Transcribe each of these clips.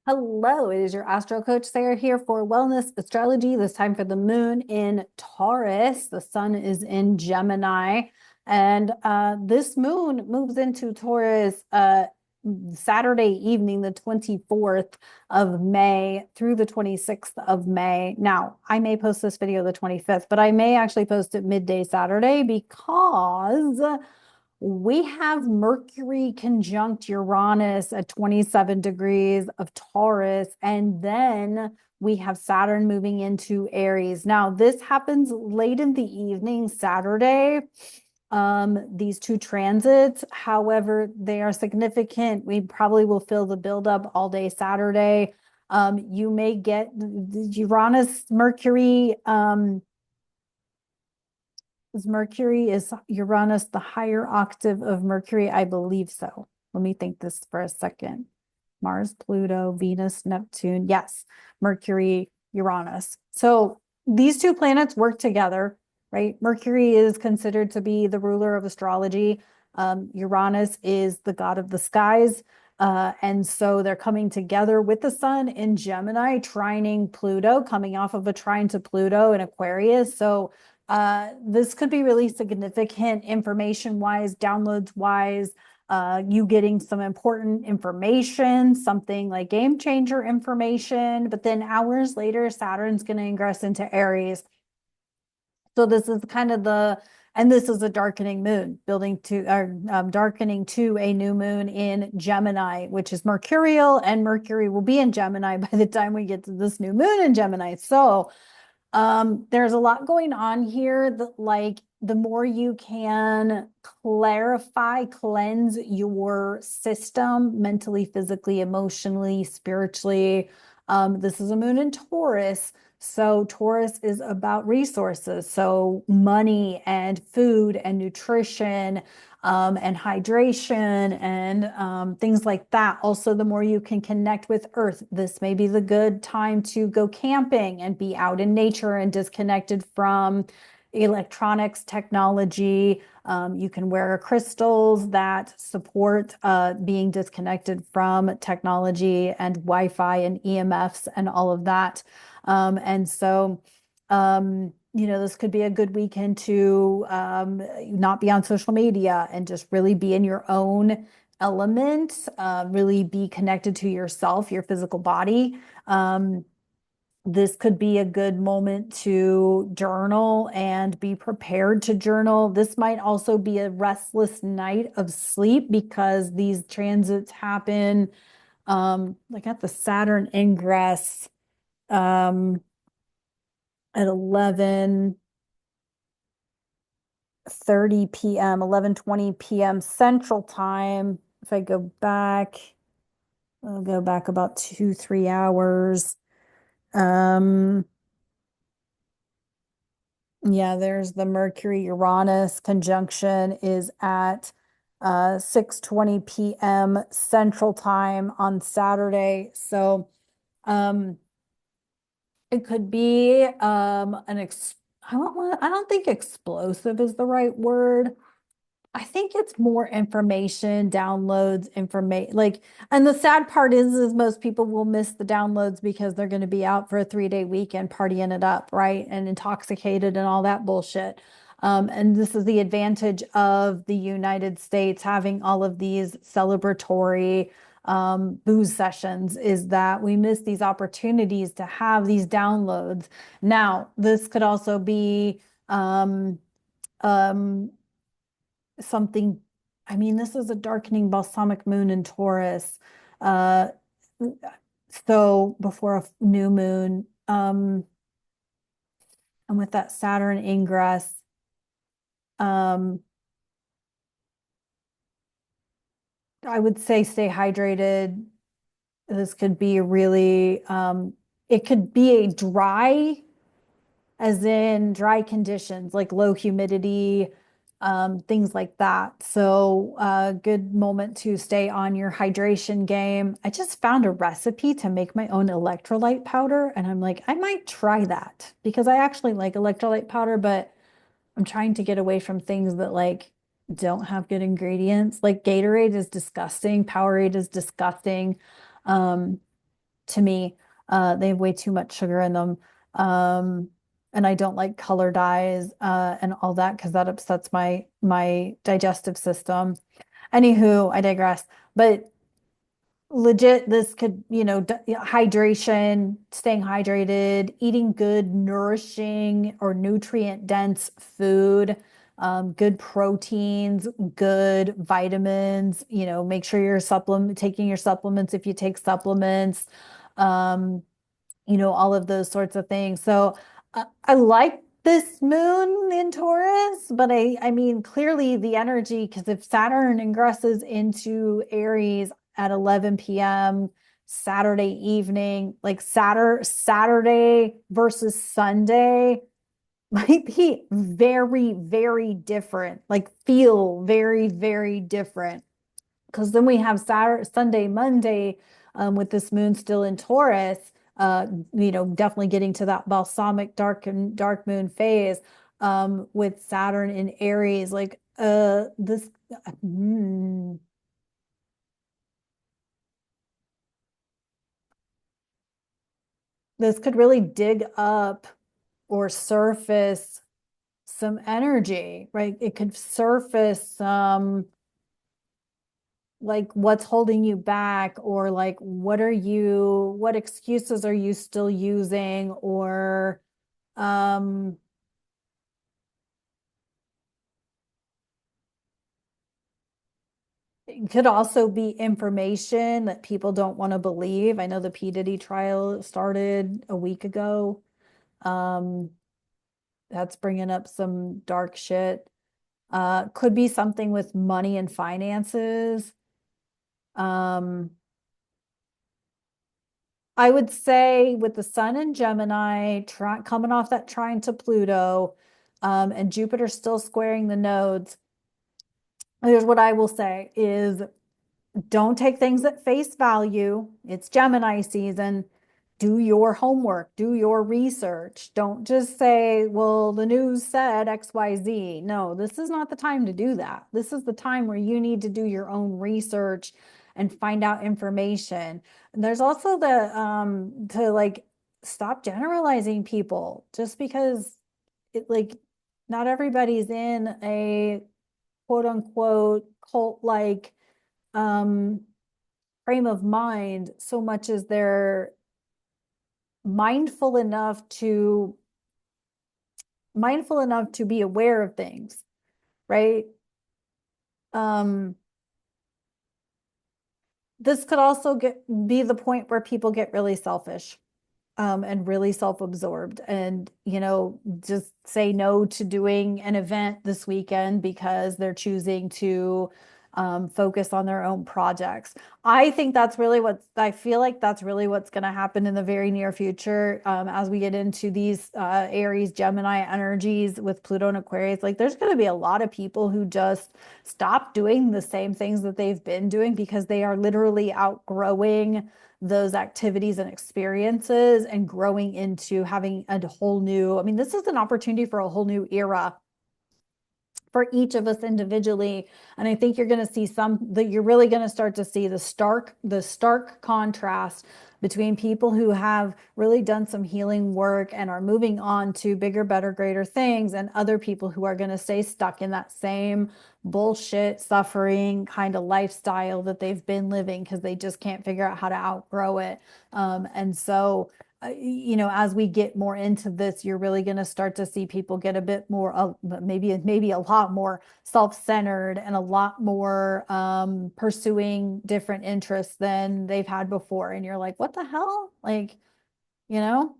Hello, it is your Astro Coach Sarah here for Wellness Astrology. This time for the moon in Taurus. The sun is in Gemini. And this moon moves into Taurus Saturday evening, the 24th of May through the 26th of May. Now, I may post this video the 25th, but I may actually post it midday Saturday because we have Mercury conjunct Uranus at 27 degrees of Taurus, and then we have Saturn moving into Aries. Now, this happens late in the evening, Saturday, these two transits. However, they are significant. We probably will feel the buildup all day Saturday. You may get Uranus, Mercury, is Uranus the higher octave of Mercury? I believe so. Let me think this for a second. Mars, Pluto, Venus, Neptune. Yes, Mercury, Uranus. So these two planets work together, right? Mercury is considered to be the ruler of astrology. Uranus is the god of the skies. And so they're coming together with the sun in Gemini, trining Pluto, coming off of a trine to Pluto in Aquarius. So this could be really significant information-wise, downloads-wise, you getting some important information, something like game changer information, but then hours later, Saturn's going to ingress into Aries. So this is kind of and this is a darkening moon, darkening to a new moon in Gemini, which is mercurial, and Mercury will be in Gemini by the time we get to this new moon in Gemini. So there's a lot going on here that, like, the more you can clarify, cleanse your system mentally, physically, emotionally, spiritually. This is a moon in Taurus. So Taurus is about resources. So money and food and nutrition, and hydration and things like that. Also, the more you can connect with Earth, this may be the good time to go camping and be out in nature and disconnected from electronics, technology. You can wear crystals that support being disconnected from technology and Wi-Fi and EMFs and all of that. And so, this could be a good weekend to not be on social media and just really be in your own element, really be connected to yourself, your physical body. This could be a good moment to journal and be prepared to journal. This might also be a restless night of sleep because these transits happen like at the Saturn ingress at 11:30 p.m., 11:20 p.m. Central Time. If I go back, I'll go back about 2-3 hours. Yeah, there's the Mercury Uranus conjunction is at 6:20 p.m. Central Time on Saturday. So it could be I don't think explosive is the right word. I think it's more information, downloads, information, like, and the sad part is most people will miss the downloads because they're going to be out for a 3-day weekend partying it up, right? And intoxicated and all that bullshit. And this is the advantage of the United States having all of these celebratory booze sessions, is that we miss these opportunities to have these downloads. Now, this could also be um, something. I mean, this is a darkening balsamic moon in Taurus. Uh, so before a new moon, and with that Saturn ingress, um, I would say stay hydrated. This could be really, it could be a dry, as in dry conditions, like low humidity, things like that. So good moment to stay on your hydration game. I just found a recipe to make my own electrolyte powder, and I'm like, I might try that because I actually like electrolyte powder, but I'm trying to get away from things that, like, don't have good ingredients. Like Gatorade is disgusting, Powerade is disgusting. Um, to me. They have way too much sugar in them. And I don't like color dyes and all that because that upsets my digestive system. Anywho, I digress. But legit, this could, hydration, staying hydrated, eating good, nourishing or nutrient dense food, good proteins, good vitamins, make sure you're taking your supplements if you take supplements, um, all of those sorts of things. So I like this moon in Taurus, but I mean, clearly the energy, because if Saturn ingresses into Aries at 11 p.m. Saturday evening, like Saturday versus Sunday might be very, very different, like feel very, very different. Because then we have Saturday, Sunday, Monday, with this moon still in Taurus, definitely getting to that balsamic dark moon phase, with Saturn in Aries, like mm, this could really dig up or surface some energy, right? It could surface some like what's holding you back, or like what excuses are you still using, or um it could also be information that people don't want to believe. I know the P. Diddy trial started a week ago. um that's bringing up some dark shit. Could be something with money and finances. um I would say with the sun in Gemini, coming off that trine to Pluto, and Jupiter still squaring the nodes, here's what I will say is don't take things at face value. It's Gemini season. Do your homework, do your research. Don't just say, well, the news said XYZ. No, this is not the time to do that. This is the time where you need to do your own research and find out information. And there's also the to like stop generalizing people just because it like not everybody's in a quote unquote cult like um frame of mind so much as they're mindful enough to be aware of things, right? um this could also be the point where people get really selfish, and really self-absorbed, and just say no to doing an event this weekend because they're choosing to focus on their own projects. I feel like that's really what's going to happen in the very near future, as we get into these Aries Gemini energies with Pluto and Aquarius. Like there's going to be a lot of people who just stop doing the same things that they've been doing because they are literally outgrowing those activities and experiences and growing into having a whole new, I mean, this is an opportunity for a whole new era for each of us individually. And I think you're going to see that you're really going to start to see the stark contrast between people who have really done some healing work and are moving on to bigger, better, greater things, and other people who are going to stay stuck in that same bullshit, suffering kind of lifestyle that they've been living because they just can't figure out how to outgrow it. And so as we get more into this, you're really going to start to see people get a bit more, maybe a lot more self-centered and a lot more pursuing different interests than they've had before. And you're like, what the hell? Like, you know,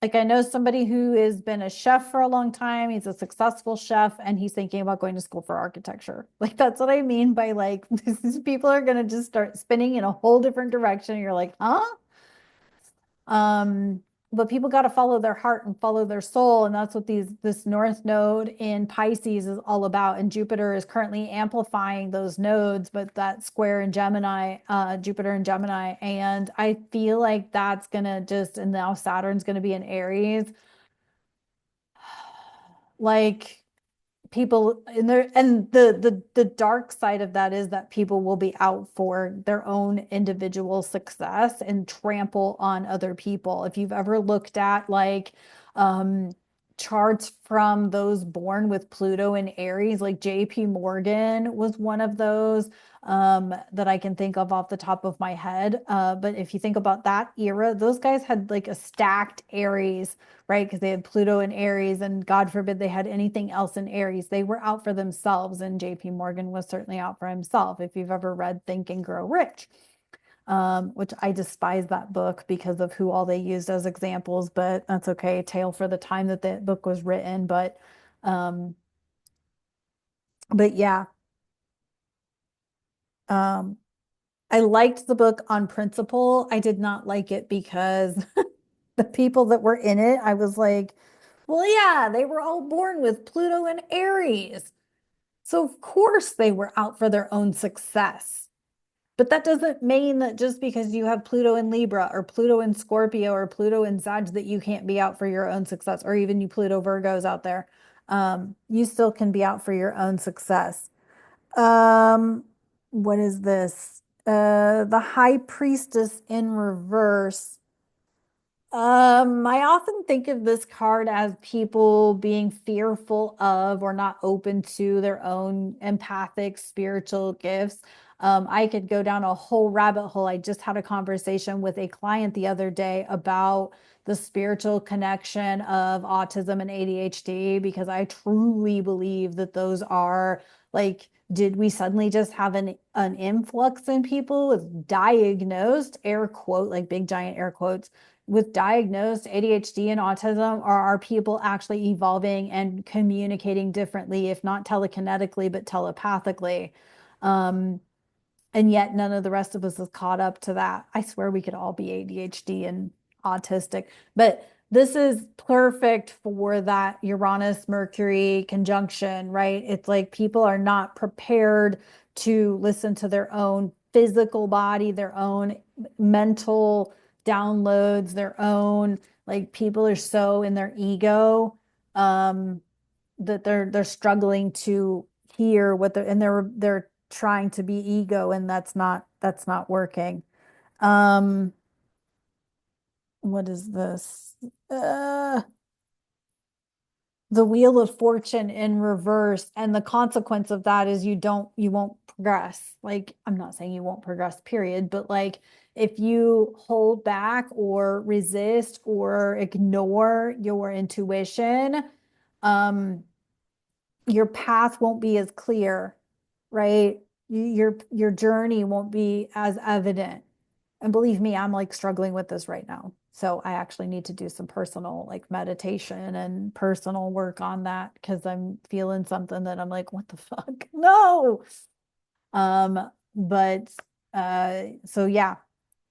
like I know somebody who has been a chef for a long time. He's a successful chef and he's thinking about going to school for architecture. Like that's what I mean by like, people are going to just start spinning in a whole different direction. You're like, huh? Um, but people got to follow their heart and follow their soul. And that's what this North Node in Pisces is all about. And Jupiter is currently amplifying those nodes, but that square in Gemini, Jupiter in Gemini. And I feel like that's gonna and now Saturn's gonna be in Aries. Like people in there, and the dark side of that is that people will be out for their own individual success and trample on other people. If you've ever looked at like um charts from those born with Pluto in Aries, like JP Morgan was one of those that I can think of off the top of my head. But if you think about that era, those guys had like a stacked Aries, right? Because they had Pluto in Aries, and God forbid they had anything else in Aries. They were out for themselves, and JP Morgan was certainly out for himself. If you've ever read Think and Grow Rich, which I despise that book because of who all they used as examples, but that's okay. Tale for the time that the book was written. Um, but yeah, um, I liked the book on principle. I did not like it because the people that were in it, I was like, well, yeah, they were all born with Pluto and Aries. So of course they were out for their own success. But that doesn't mean that just because you have Pluto in Libra or Pluto in Scorpio or Pluto in Sag that you can't be out for your own success, or even you Pluto Virgos out there. You still can be out for your own success. Um, what is this? The High Priestess in reverse. I often think of this card as people being fearful of or not open to their own empathic spiritual gifts. I could go down a whole rabbit hole. I just had a conversation with a client the other day about the spiritual connection of autism and ADHD because I truly believe that those are like, did we suddenly just have an influx in people with diagnosed air quote, like big giant air quotes, with diagnosed ADHD and autism, or are people actually evolving and communicating differently, if not telekinetically, but telepathically? Um, and yet none of the rest of us is caught up to that. I swear we could all be ADHD and autistic, but this is perfect for that Uranus Mercury conjunction, right? It's like people are not prepared to listen to their own physical body, their own mental downloads, their own, like people are so in their ego um that they're struggling to hear what they're, and they're trying to be ego, and that's not working. um what is this? uh the Wheel of Fortune in reverse, and the consequence of that is you won't progress. Like, I'm not saying you won't progress, period, but like if you hold back or resist or ignore your intuition, um your path won't be as clear, right? Your journey won't be as evident. And believe me, I'm like struggling with this right now. So I actually need to do some personal like meditation and personal work on that because I'm feeling something that I'm like, what the fuck? No. But so yeah.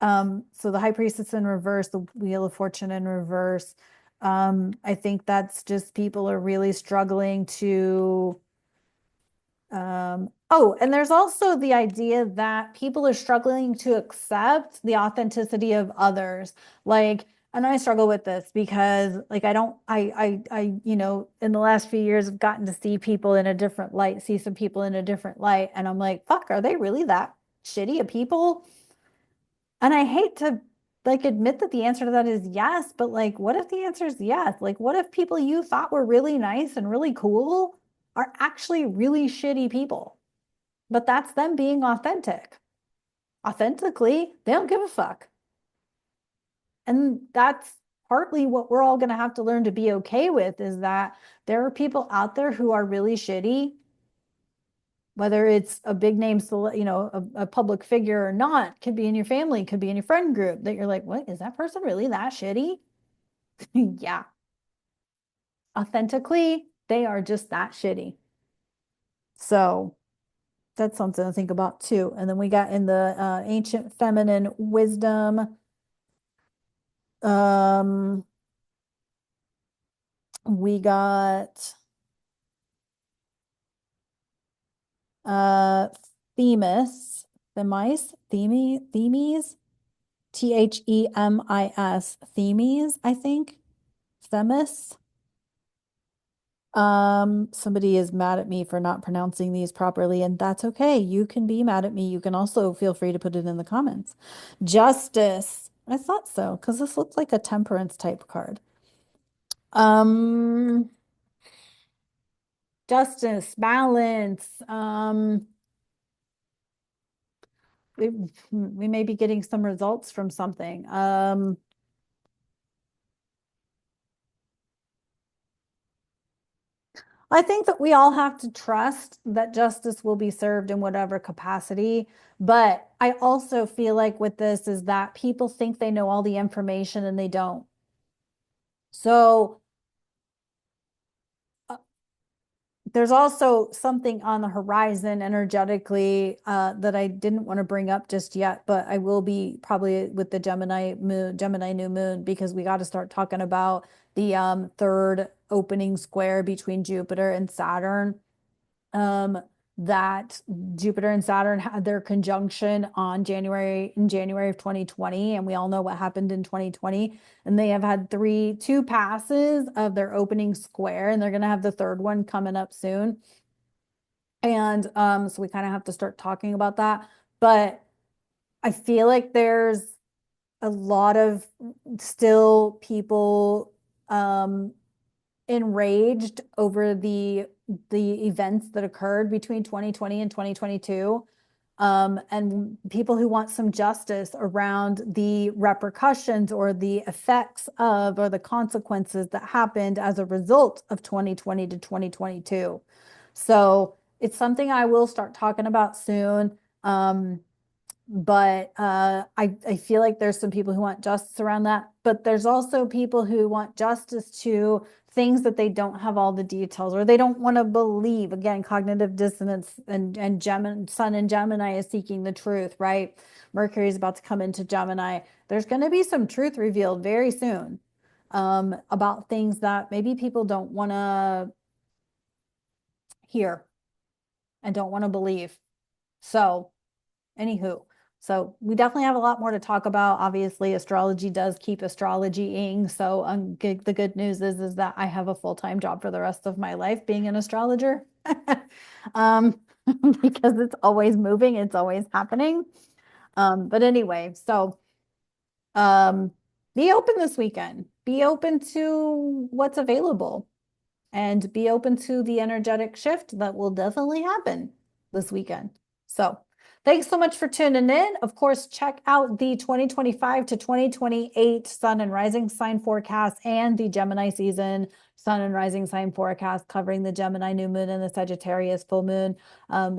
So the High Priestess in reverse, the Wheel of Fortune in reverse. I think that's just people are really struggling to oh, and there's also the idea that people are struggling to accept the authenticity of others. Like, and I struggle with this because like I don't in the last few years I've gotten to see people in a different light, see some people in a different light, and I'm like, fuck, are they really that shitty of people? And I hate to like admit that the answer to that is yes, but like what if the answer is yes? Like what if people you thought were really nice and really cool are actually really shitty people? But that's them being authentic. Authentically, they don't give a fuck. And that's partly what we're all going to have to learn to be okay with is that there are people out there who are really shitty, whether it's a big name, a public figure or not, could be in your family, could be in your friend group that you're like, what, is that person really that shitty? Yeah. Authentically, they are just that shitty. So that's something to think about too. And then we got in the ancient feminine wisdom. Um, we got uh Themis, Themis, Themis, Themis, I think. Themis. Somebody is mad at me for not pronouncing these properly, and that's okay. You can be mad at me. You can also feel free to put it in the comments. Justice. I thought so, because this looks like a temperance type card. Um, justice, balance. We may be getting some results from something. I think that we all have to trust that justice will be served in whatever capacity. But I also feel like with this is that people think they know all the information and they don't. So uh, there's also something on the horizon energetically that I didn't want to bring up just yet, but I will be probably with the Gemini new moon, because we got to start talking about the third opening square between Jupiter and Saturn. um, that Jupiter and Saturn had their conjunction in January of 2020, and we all know what happened in 2020. And they have had two passes of their opening square, and they're going to have the third one coming up soon. And so we kind of have to start talking about that. But I feel like there's a lot of still people enraged over the events that occurred between 2020 and 2022. And people who want some justice around the repercussions or the effects of or the consequences that happened as a result of 2020 to 2022. So it's something I will start talking about soon. But I feel like there's some people who want justice around that, but there's also people who want justice to things that they don't have all the details, or they don't want to believe. Again, cognitive dissonance, and Gemini, Sun in Gemini is seeking the truth, right? Mercury is about to come into Gemini. There's going to be some truth revealed very soon about things that maybe people don't want to hear and don't want to believe. So anywho, so we definitely have a lot more to talk about. Obviously, astrology does keep astrologying. So the good news is that I have a full-time job for the rest of my life being an astrologer. um, because it's always moving, it's always happening. But anyway, so um, be open this weekend. Be open to what's available, and be open to the energetic shift that will definitely happen this weekend. So thanks so much for tuning in. Of course, check out the 2025 to 2028 Sun and Rising sign forecast and the Gemini season Sun and Rising sign forecast covering the Gemini new moon and the Sagittarius full moon.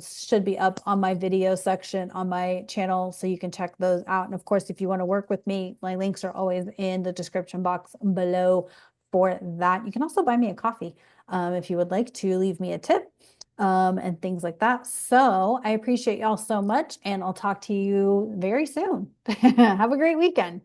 Should be up on my video section on my channel, so you can check those out. And of course, if you want to work with me, my links are always in the description box below for that. You can also buy me a coffee if you would like to leave me a tip and things like that. So I appreciate y'all so much, and I'll talk to you very soon. Have a great weekend.